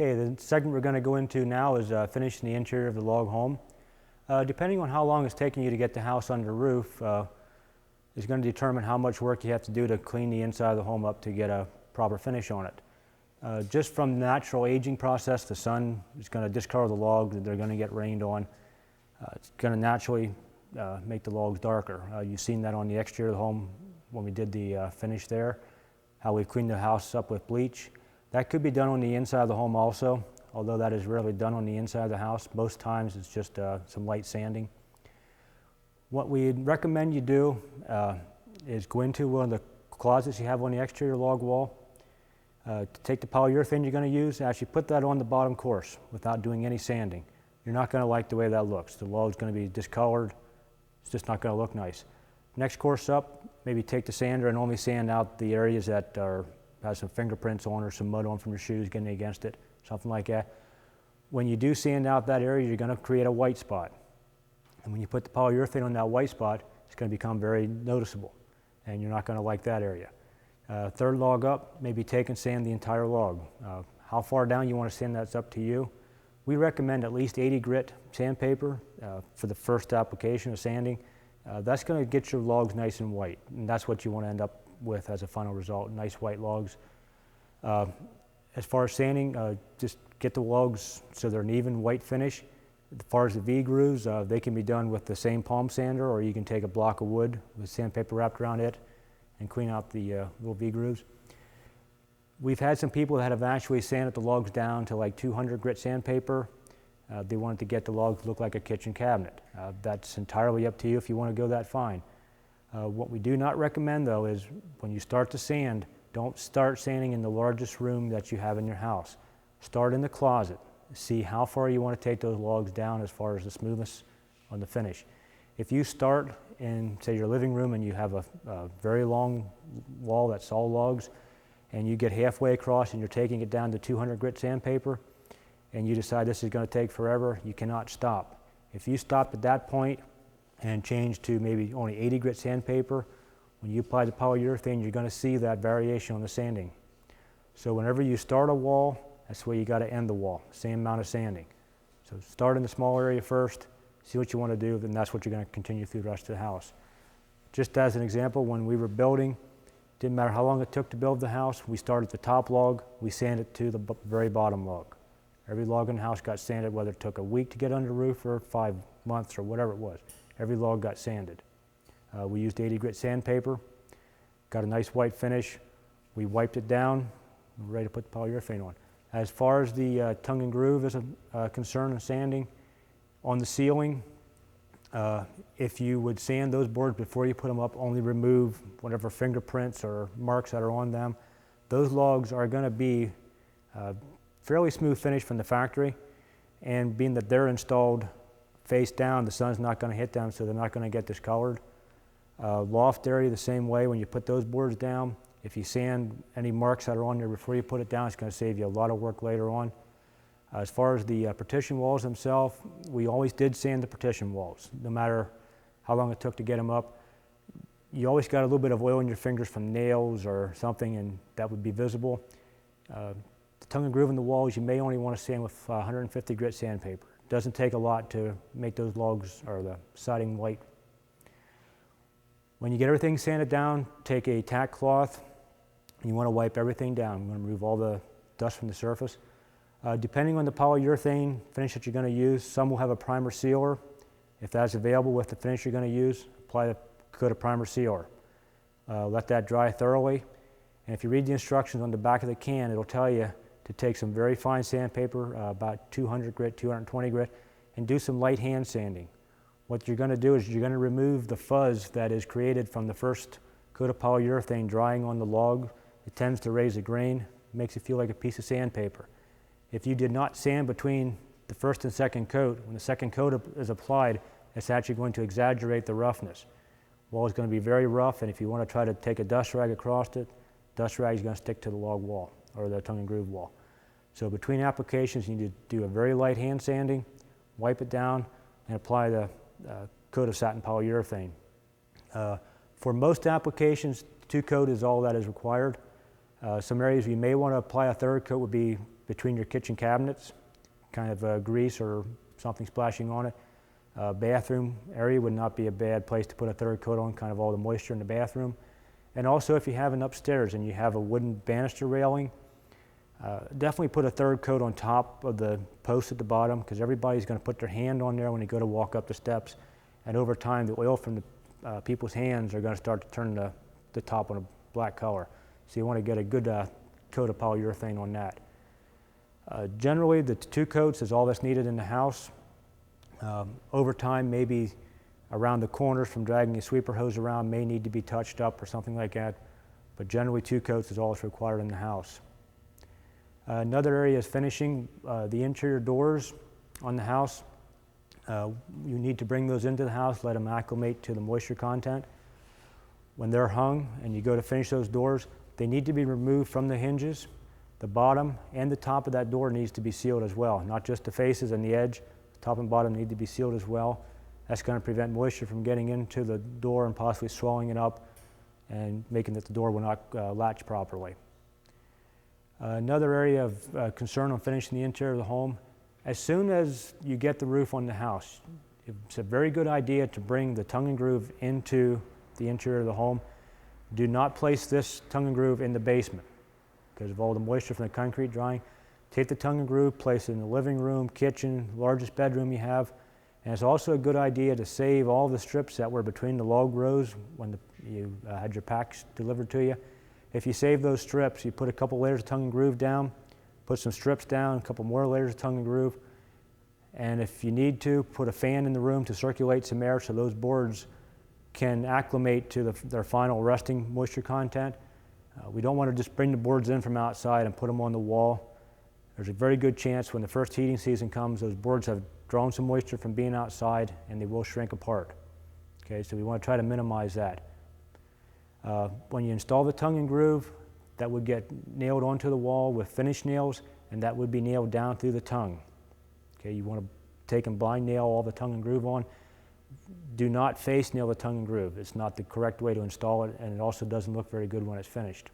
Okay, the segment we're going to go into now is finishing the interior of the log home. Depending on how long it's taking you to get the house under roof is going to determine how much work you have to do to clean the inside of the home up to get a proper finish on it. Just from the natural aging process, the sun is going to discolor the logs, they're going to get rained on. It's going to naturally make the logs darker. You've seen that on the exterior of the home when we did the finish there, how we cleaned the house up with bleach. That could be done on the inside of the home also, although that is rarely done on the inside of the house. Most times it's just some light sanding. What we recommend you do is go into one of the closets you have on the exterior log wall, to take the polyurethane you're going to use, actually put that on the bottom course without doing any sanding. You're not going to like the way that looks. The log's going to be discolored. It's just not going to look nice. Next course up, maybe take the sander and only sand out the areas that has some fingerprints on or some mud on from your shoes getting against it, something like that. When you do sand out that area, you're going to create a white spot. And when you put the polyurethane on that white spot, it's going to become very noticeable, and you're not going to like that area. Third log up, maybe take and sand the entire log. How far down you want to sand, that's up to you. We recommend at least 80 grit sandpaper for the first application of sanding. That's going to get your logs nice and white, and that's what you want to end up with as a final result, nice white logs. As far as sanding, just get the logs so they're an even white finish. As far as the V-grooves, they can be done with the same palm sander, or you can take a block of wood with sandpaper wrapped around it and clean out the little V-grooves. We've had some people that have actually sanded the logs down to like 200 grit sandpaper. They wanted to get the logs to look like a kitchen cabinet. That's entirely up to you. If you want to go that, fine. What we do not recommend though is when you start to sand, don't start sanding in the largest room that you have in your house. Start in the closet. See how far you want to take those logs down as far as the smoothness on the finish. If you start in, say, your living room and you have a very long wall that's all logs, and you get halfway across and you're taking it down to 200 grit sandpaper, and you decide this is going to take forever, you cannot stop. If you stop at that point and change to maybe only 80 grit sandpaper, when you apply the polyurethane, you're going to see that variation on the sanding. So whenever you start a wall, that's where you got to end the wall, same amount of sanding. So start in the small area first, see what you want to do, then that's what you're going to continue through the rest of the house. Just as an example, when we were building, didn't matter how long it took to build the house, we started at the top log, we sanded to the very bottom log. Every log in the house got sanded, whether it took a week to get under the roof or 5 months or whatever it was. Every log got sanded. We used 80 grit sandpaper, got a nice white finish. We wiped it down, we're ready to put the polyurethane on. As far as the tongue and groove is a concern in sanding, on the ceiling, if you would sand those boards before you put them up, only remove whatever fingerprints or marks that are on them. Those logs are going to be fairly smooth finish from the factory, and being that they're installed face down, the sun's not going to hit them, so they're not going to get discolored. Loft area the same way. When you put those boards down, if you sand any marks that are on there before you put it down, it's going to save you a lot of work later on. As far as the partition walls themselves, we always did sand the partition walls, no matter how long it took to get them up. You always got a little bit of oil in your fingers from nails or something, and that would be visible. The tongue and groove in the walls, you may only want to sand with 150 grit sandpaper. It doesn't take a lot to make those logs or the siding white. When you get everything sanded down, take a tack cloth, and you want to wipe everything down. You want to remove all the dust from the surface. Depending on the polyurethane finish that you're going to use, some will have a primer sealer. If that's available with the finish you're going to use, apply a coat of primer sealer. Let that dry thoroughly. And if you read the instructions on the back of the can, it'll tell you to take some very fine sandpaper, about 200 grit, 220 grit, and do some light hand sanding. What you're going to do is you're going to remove the fuzz that is created from the first coat of polyurethane drying on the log. It tends to raise the grain, makes it feel like a piece of sandpaper. If you did not sand between the first and second coat, when the second coat is applied, it's actually going to exaggerate the roughness. The wall is going to be very rough, and if you want to try to take a dust rag across it, dust rag is going to stick to the log wall or the tongue and groove wall. So between applications, you need to do a very light hand sanding, wipe it down, and apply the coat of satin polyurethane. For most applications, 2 coat is all that is required. Some areas you may want to apply a 3rd coat would be between your kitchen cabinets, kind of grease or something splashing on it. Bathroom area would not be a bad place to put a third coat on, kind of all the moisture in the bathroom. And also if you have an upstairs and you have a wooden banister railing, definitely put a third coat on top of the post at the bottom, because everybody's going to put their hand on there when they go to walk up the steps. And over time, the oil from the people's hands are going to start to turn the top on a black color. So you want to get a good coat of polyurethane on that. Generally, the 2 coats is all that's needed in the house. Over time, maybe around the corners from dragging a sweeper hose around may need to be touched up or something like that, but generally 2 coats is all that's required in the house. Another area is finishing the interior doors on the house. You need to bring those into the house, let them acclimate to the moisture content. When they're hung and you go to finish those doors, they need to be removed from the hinges. The bottom and the top of that door needs to be sealed as well, not just the faces and the edge. The top and bottom need to be sealed as well. That's going to prevent moisture from getting into the door and possibly swelling it up and making that the door will not latch properly. Another area of concern on finishing the interior of the home, as soon as you get the roof on the house, it's a very good idea to bring the tongue and groove into the interior of the home. Do not place this tongue and groove in the basement because of all the moisture from the concrete drying. Take the tongue and groove, place it in the living room, kitchen, largest bedroom you have. And it's also a good idea to save all the strips that were between the log rows when you had your packs delivered to you. If you save those strips, you put a couple layers of tongue and groove down, put some strips down, a couple more layers of tongue and groove, and if you need to, put a fan in the room to circulate some air so those boards can acclimate to their final resting moisture content. We don't want to just bring the boards in from outside and put them on the wall. There's a very good chance when the first heating season comes, those boards have drawn some moisture from being outside and they will shrink apart. Okay, so we want to try to minimize that. When you install the tongue and groove, that would get nailed onto the wall with finish nails, and that would be nailed down through the tongue. Okay, you want to take and blind nail all the tongue and groove on. Do not face nail the tongue and groove. It's not the correct way to install it, and it also doesn't look very good when it's finished.